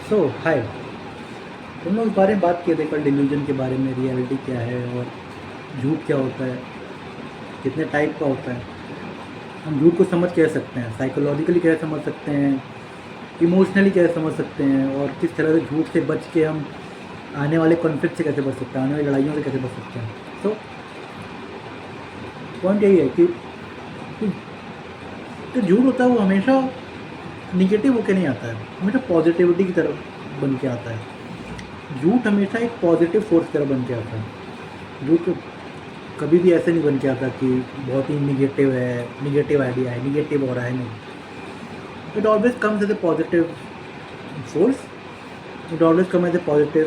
सो हाय, तुम लोग इस बारे में बात किए थे कल, डिल्यूजन के बारे में, रियलिटी क्या है और झूठ क्या होता है, कितने टाइप का होता है। हम झूठ को समझ कैसे सकते हैं, साइकोलॉजिकली कैसे समझ सकते हैं, इमोशनली कैसे समझ सकते हैं, और किस तरह से झूठ से बच के हम आने वाले कॉन्फ्लिक्ट से कैसे बच सकते हैं, आने वाली लड़ाइयों से कैसे बच सकते हैं। तो पॉइंट यही है कि जो झूठ होता है वो हमेशा निगेटिव होके नहीं आता है, हमेशा पॉजिटिविटी की तरफ बन के आता है। झूठ हमेशा एक पॉजिटिव फोर्स की तरह बन के आता है। झूठ कभी भी ऐसे नहीं बन के आता कि बहुत ही निगेटिव है, निगेटिव आइडिया है, निगेटिव हो रहा है, नहीं। It always comes as a positive force, it always come as a positive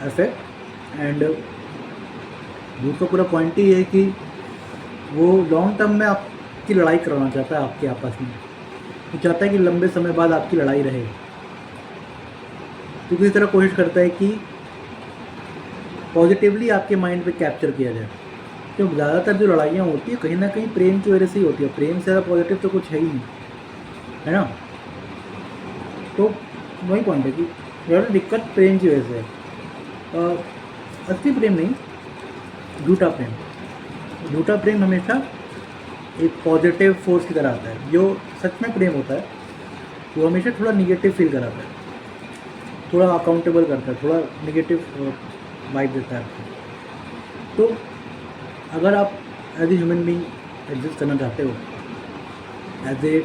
effect. And झूठ का पूरा पॉइंट ही है कि वो लॉन्ग टर्म में आपकी लड़ाई करवाना चाहता है आपके आपस में। वो चाहता है कि लंबे समय बाद आपकी लड़ाई रहे, तो किसी तरह कोशिश करता है कि पॉजिटिवली आपके माइंड पे कैप्चर किया जाए। तो ज़्यादातर जो लड़ाइयाँ होती है कहीं ना कहीं प्रेम की वजह से ही होती है। प्रेम से ज़्यादा पॉजिटिव तो कुछ है ही नहीं, है ना। तो वही पॉइंट है कि ज़्यादा दिक्कत प्रेम की वजह से है। असली प्रेम नहीं, झूठा प्रेम। झूठा प्रेम हमेशा एक पॉजिटिव फोर्स की तरह आता है। जो सच में प्रेम होता है वो हमेशा थोड़ा निगेटिव फील कराता है, थोड़ा अकाउंटेबल करता है, थोड़ा निगेटिव वाइब देता है आपको। तो अगर आप as a human being exist करना चाहते हो, एज ए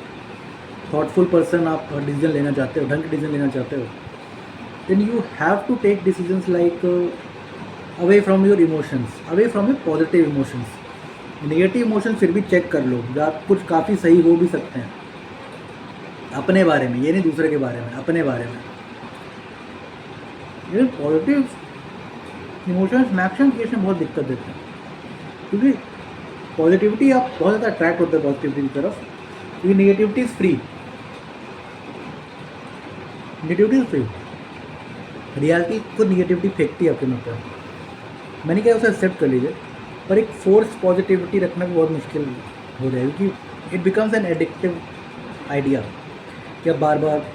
थॉटफुल पर्सन आप डिसीजन लेना चाहते हो, ढंग के डिसीजन लेना चाहते हो, then you have to take decisions like away from your emotions, away from your positive emotions. Negative emotions फिर भी चेक कर लो, आप कुछ काफ़ी सही हो भी सकते हैं अपने बारे में, ये नहीं दूसरे के बारे में, अपने बारे में। लेकिन पॉजिटिव इमोशंस मैक्सिमम केस में बहुत दिक्कत देते हैं, क्योंकि पॉजिटिविटी आप बहुत ज़्यादा अट्रैक्ट होते हैं पॉजिटिविटी की तरफ, क्योंकि negativity is free. Negativity is free, reality खुद नेगेटिविटी फेंकती है आपके मुँह पर। मैंने क्या उसे एक्सेप्ट कर लीजिए, पर एक फोर्स पॉजिटिविटी रखना भी बहुत मुश्किल हो जाएगी, क्योंकि it becomes N addictive idea कि आप बार बार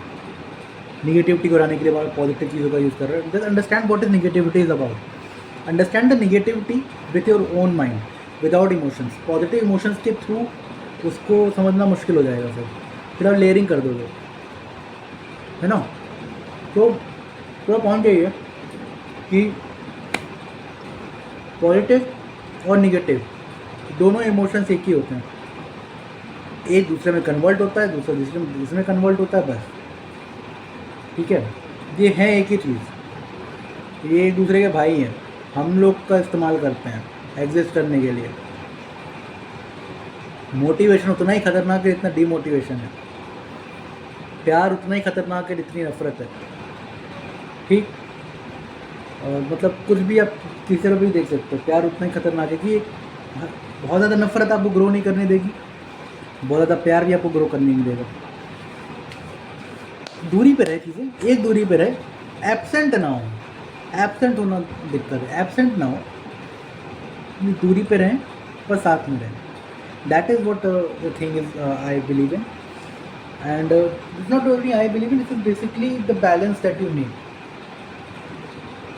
निगेटिविटी को हराने के लिए बार पॉजिटिव चीज़ों का यूज़ कर रहे हैं। Just understand what is negativity is about, understand the negativity with your own mind, without emotions. Positive emotions के थ्रू उसको समझना मुश्किल हो जाएगा, फिर आप लेयरिंग कर दोगे, है ना। तो पूरा पॉइंट यही है कि पॉजिटिव और निगेटिव दोनों इमोशंस एक ही होते हैं, एक दूसरे में कन्वर्ट होता है, दूसरा दूसरे में कन्वर्ट होता है, बस। ठीक है, ये है एक ही चीज़, ये एक दूसरे के भाई हैं, हम लोग का इस्तेमाल करते हैं एग्जिस्ट करने के लिए। मोटिवेशन उतना ही खतरनाक है जितना डीमोटिवेशन है, प्यार उतना ही खतरनाक है जितनी नफरत है। ठीक, और मतलब कुछ भी आप किसी तरह भी देख सकते हो, प्यार उतना ही खतरनाक है कि बहुत ज़्यादा नफरत आपको ग्रो नहीं करने देगी, बहुत ज़्यादा प्यार भी आपको ग्रो करने नहीं देगा। दूरी पे रहे चीज़ें, एक दूरी पे रहे, एब्सेंट ना हो। एब्सेंट होना दिक्कत है, एब्सेंट ना हो, दूरी पे रहें पर साथ में रहें। That is what the thing is I believe in, and it's not only I believe in, it is basically the balance that you need.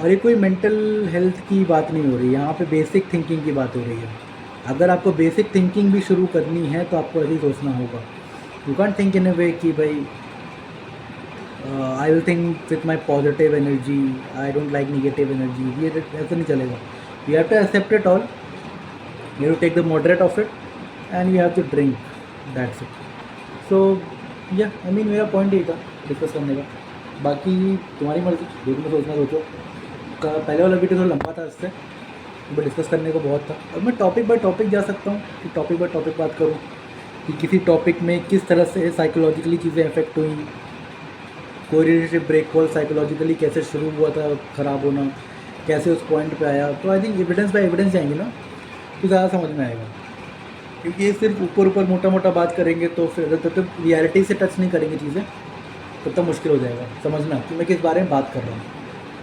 और ये कोई मेंटल हेल्थ की बात नहीं हो रही, यहाँ पे बेसिक थिंकिंग की बात हो रही है। अगर आपको बेसिक थिंकिंग भी शुरू करनी है तो आपको ऐसे ही सोचना होगा। You can't think in a way कि भाई I will think with my positive energy, I don't like negative energy, ये ऐसा नहीं चलेगा। You have to accept it all, you have to take the moderate of it, and you have to drink, that's it. So yeah I mean मेरा point यही था discuss करने का। बाकी तुम्हारी मर्जी, जो तुम्हें सोचना सोचो। पहले वाला वीडियो थोड़ा लंबा था, इससे तो डिस्कस करने को बहुत था। और मैं टॉपिक बाय टॉपिक जा सकता हूँ कि टॉपिक बाय टॉपिक बात करूँ कि किसी टॉपिक में किस तरह से साइकोलॉजिकली चीज़ें अफेक्ट हुई, कोई रिलेशनशिप ब्रेक हुआ साइकोलॉजिकली कैसे शुरू हुआ था ख़राब होना, कैसे उस पॉइंट पे आया। तो I think evidence bye evidence जाएंगे ना तो ज़्यादा समझ में आएगा, क्योंकि ये सिर्फ ऊपर ऊपर मोटा मोटा बात करेंगे तो फिर जब रियलिटी से टच नहीं करेंगे चीज़ें तब मुश्किल हो जाएगा समझना कि मैं किस बारे में बात कर रहा हूँ,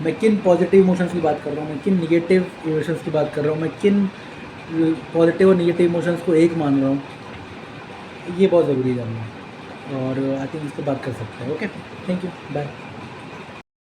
मैं किन पॉजिटिव इमोशंस की बात कर रहा हूँ, मैं किन निगेटिव इमोशंस की बात कर रहा हूँ, मैं किन पॉजिटिव और निगेटिव इमोशंस को एक मान रहा हूँ। ये बहुत ज़रूरी है जानना, और आई थिंक इस पर बात कर सकते हैं। Okay, thank you, bye.